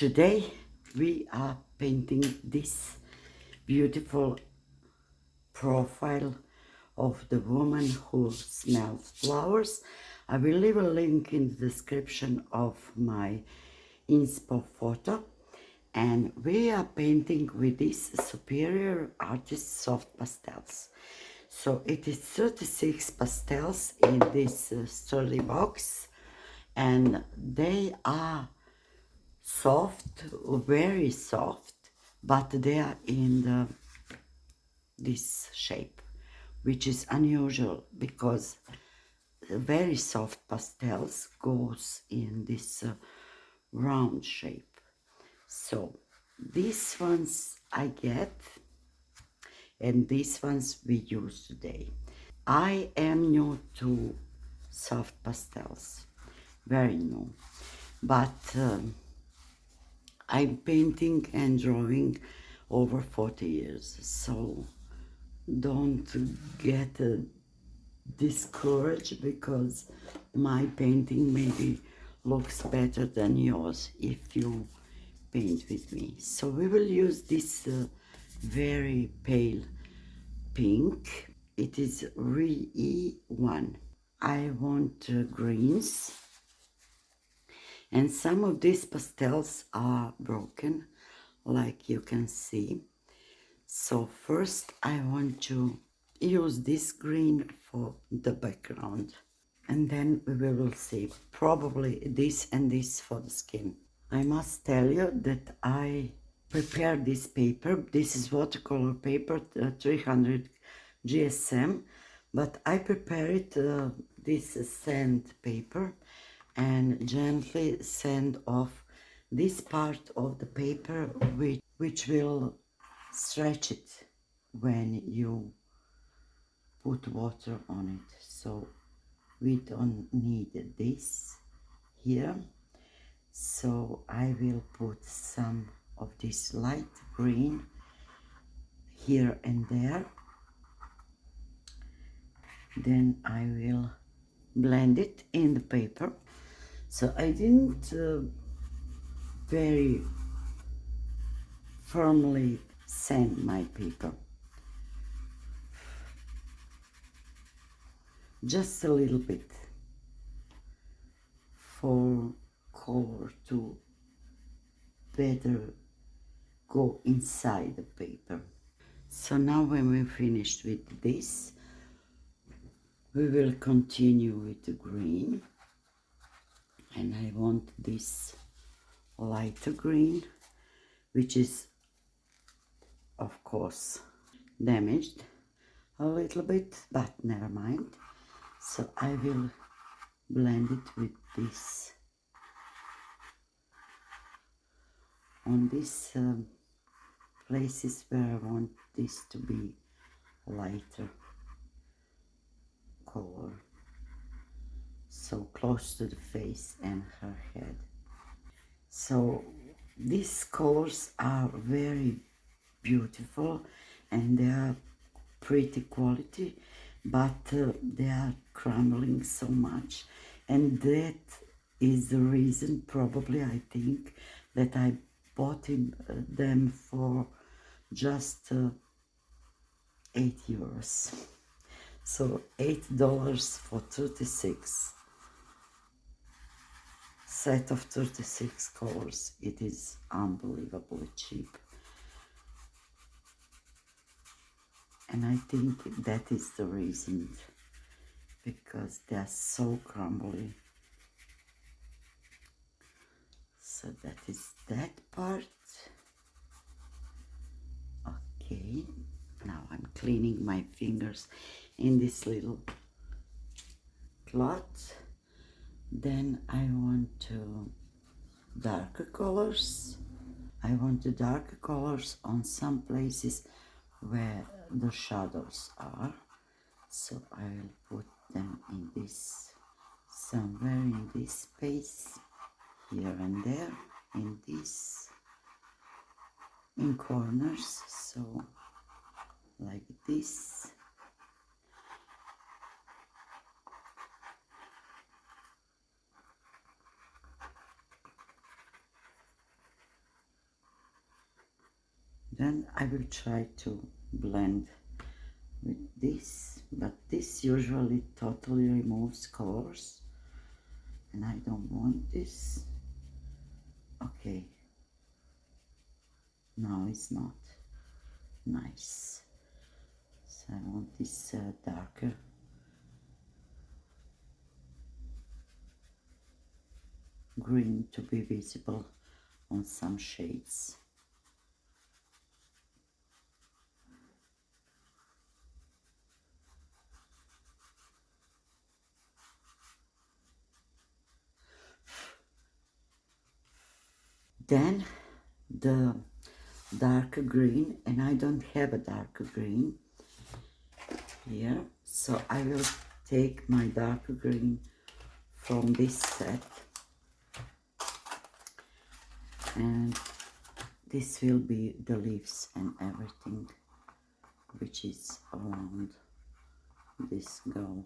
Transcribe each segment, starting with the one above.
Today we are painting this beautiful profile of the woman who smells flowers. I will leave a link in the description of my inspo photo, and we are painting with this Superior Artist Soft Pastels. So it is 36 pastels in this sturdy box, and they are soft, very soft, but they are in this shape, which is unusual because very soft pastels goes in this round shape. So these ones I get, and these ones we use today. I am new to soft pastels, very new, but I'm painting and drawing over 40 years, so don't get discouraged because my painting maybe looks better than yours if you paint with me. So we will use this very pale pink. It is RE1. I want greens, and some of these pastels are broken, like you can see. So first I want to use this green for the background, and then we will see probably this and this for the skin. I must tell you that I prepared this paper. This is watercolor paper, 300 GSM, but I prepared this sand paper and gently sand off this part of the paper which will stretch it when you put water on it. So we don't need this here. So I will put some of this light green here and there. Then I will blend it in the paper. So I didn't very firmly sand my paper. Just a little bit for color to better go inside the paper. So now when we finished with this, we will continue with the green, and I want this lighter green, which is of course damaged a little bit, but never mind. So I will blend it with this on these places where I want this to be lighter color, so close to the face and her head. So these colors are very beautiful and they are pretty quality, but they are crumbling so much, and that is the reason, probably I think, that I bought them for just €8. So $8 for 36 set of 36 colors. It is unbelievably cheap, and I think that is the reason, because they are so crumbly. So that is that part. Okay, now I'm cleaning my fingers in this little cloth. Then I want to darker colors. I want the darker colors on some places where the shadows are. So I will put them in this, somewhere in this space, here and there, in this, in corners, so like this. then I will try to blend with this, but this usually totally removes colors and I don't want this. Okay, no, it's not nice, so I want this darker green to be visible on some shades. Then the darker green, and I don't have a darker green here, so I will take my darker green from this set, and this will be the leaves and everything which is around this girl.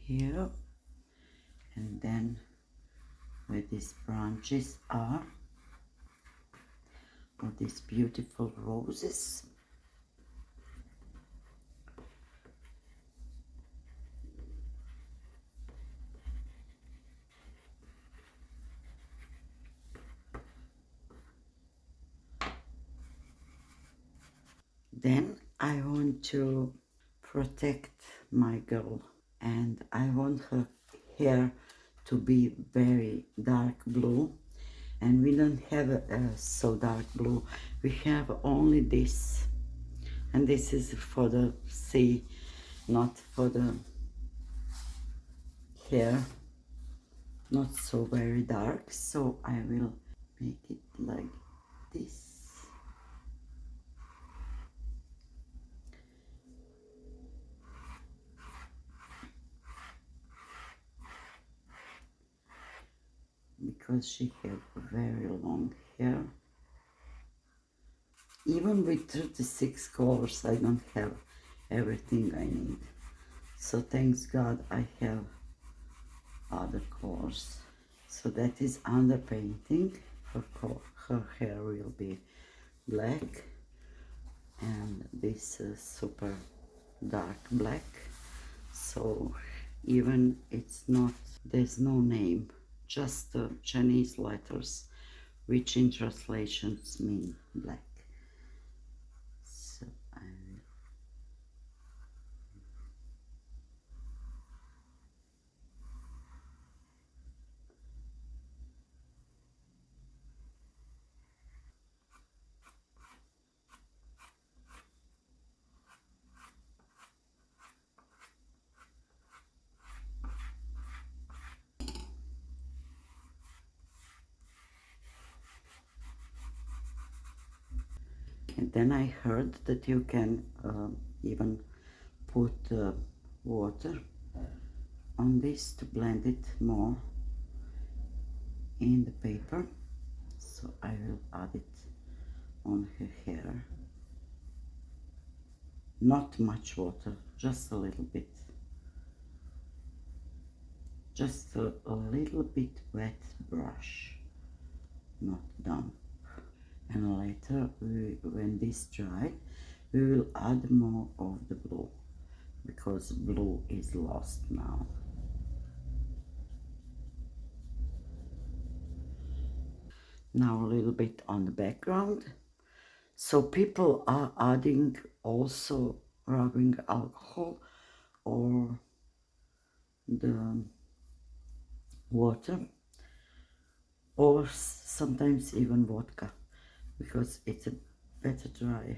Here, and then where these branches are, of these beautiful roses. Then I want to protect my girl, and I want her hair to be very dark blue, and we don't have a so dark blue, we have only this, and this is for the sea, not for the hair, not so very dark, so I will make it like this. Because she had very long hair. Even with 36 colors, I don't have everything I need. So thanks God I have other colors. So that is underpainting. Her hair will be black, and this is super dark black. So even it's not, there's no name, just the Chinese letters, which in translations mean black. So and then I heard that you can even put water on this to blend it more in the paper. So I will add it on her hair. Not much water, just a little bit. Just a little bit wet brush, not damp. And later, when this dry, we will add more of the blue, because blue is lost now. Now a little bit on the background. So people are adding also rubbing alcohol or the water, or sometimes even vodka, because it's a better dry.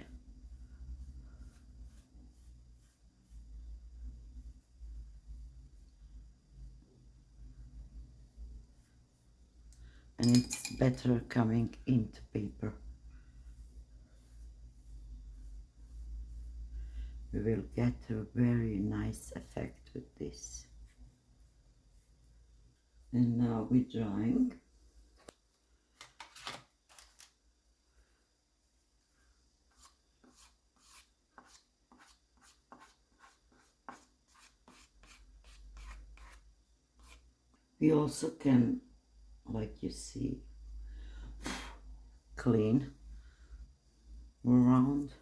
And it's better coming into paper. We will get a very nice effect with this. And now we're drying. We also can, like you see, clean around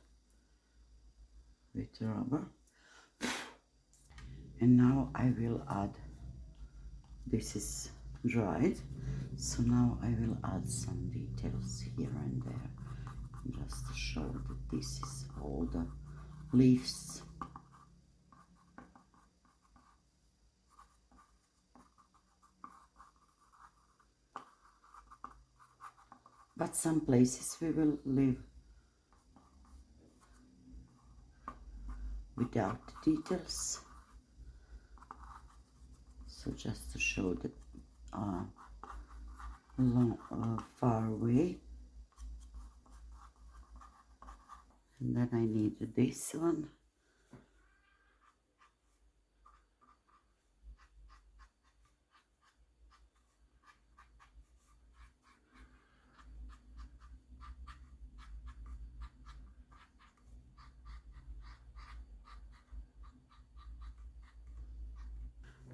with rubber. And now I will add, this is dried, so now I will add some details here and there, just to show that this is all the leaves. But some places we will leave without the details, so just to show that far away. And then I need this one.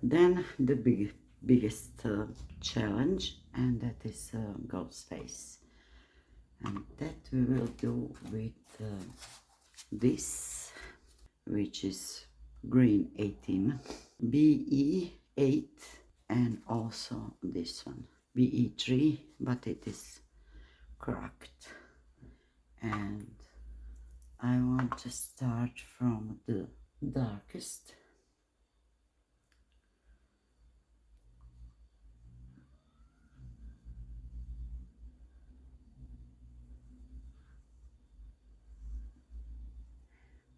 Then the biggest challenge, and that is girl's face. And that we will do with this, which is green 18, BE8, and also this one, BE3, but it is cracked. And I want to start from the darkest.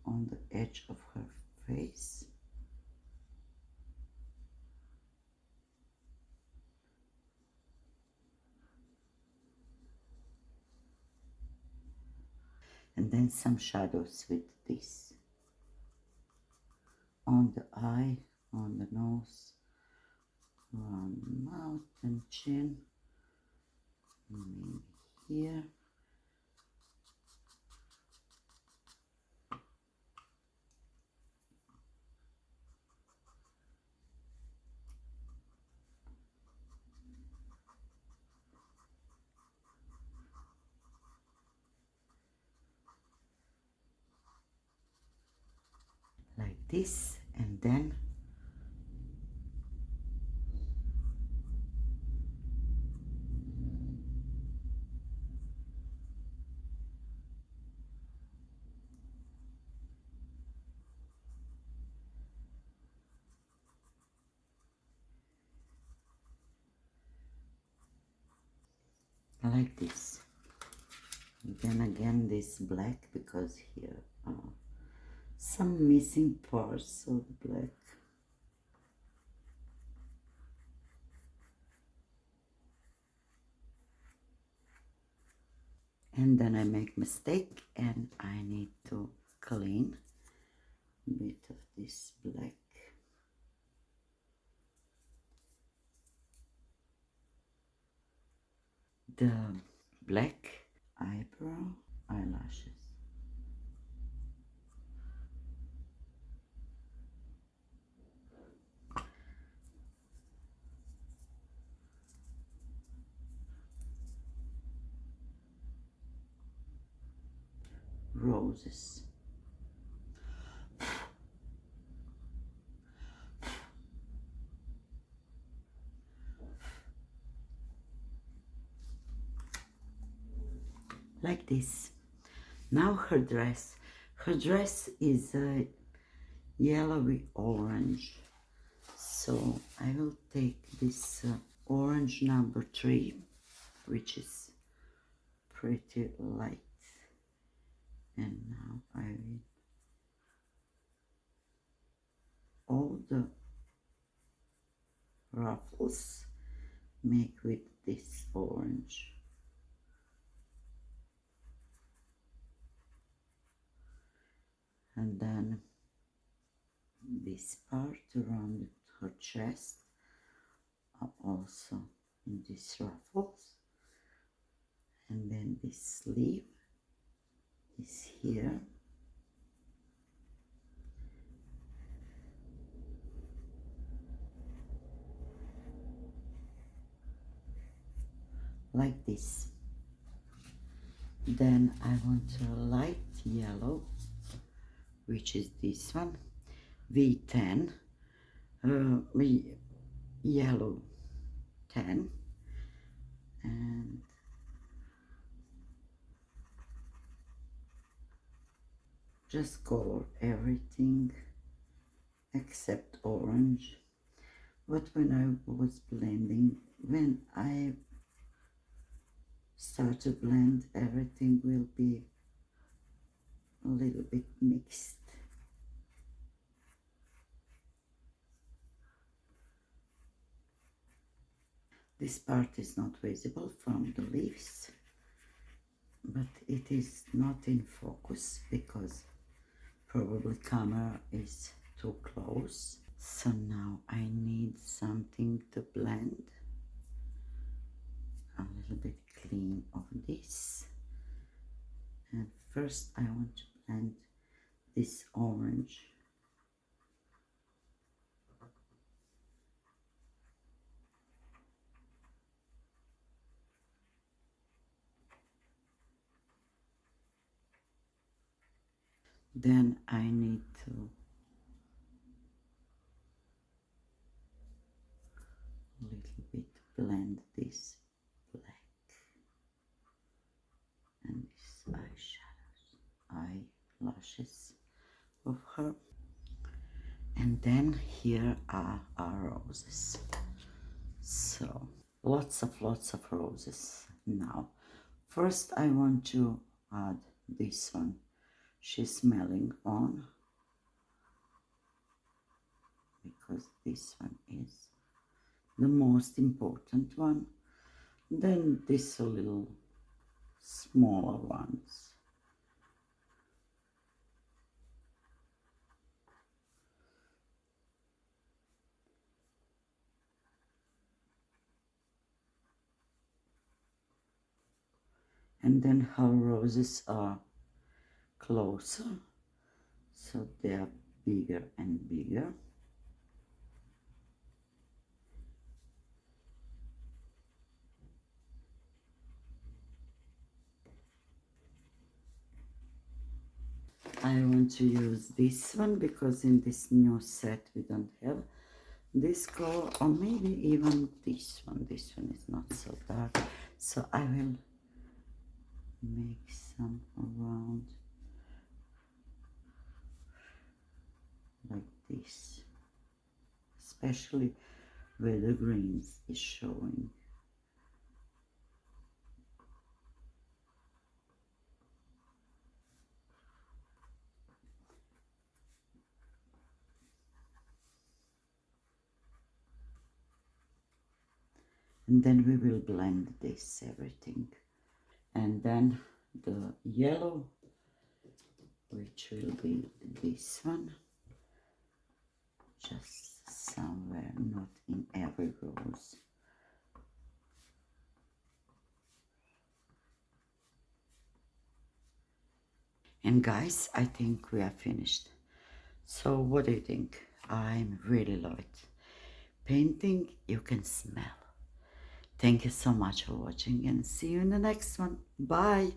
On the edge of her face. And then some shadows with this. On the eye, on the nose, around the mouth and chin, maybe here. Like this, and then like this. And then again this black, because here are some missing parts of the black. And then I make mistake and I need to clean a bit of this black. The black eyebrow, eyelashes. Roses. Like this. Now her dress. Her dress is yellowy orange. So I will take this orange number 3, which is pretty light. And now I will all the ruffles make with this orange. And then this part around her chest are also in these ruffles. And then this sleeve is here. like this. Then I want a light yellow, which is this one, V10, yellow 10, and just color everything except orange. But when I was blending, when I start to blend, everything will be a little bit mixed. This part is not visible from the leaves, but it is not in focus because probably camera is too close. So now I need something to blend a little bit clean of this. And first I want to blend this orange. Then I need to little bit blend this black and these eyelashes of her. And then here are our roses. So lots of roses. Now first I want to add this one. She's smelling on, because this one is the most important one. Then these little smaller ones. And then her roses are closer, so they are bigger and bigger. I want to use this one because in this new set we don't have this color, or maybe even this one. This one is not so dark, so I will make some around like this, especially where the greens is showing. And then we will blend this everything. And then the yellow, which will be this one, just somewhere, not in every rose. And guys, I think we are finished. So what do you think? I'm really love it. Painting, you can smell. Thank you so much for watching, and see you in the next one. Bye.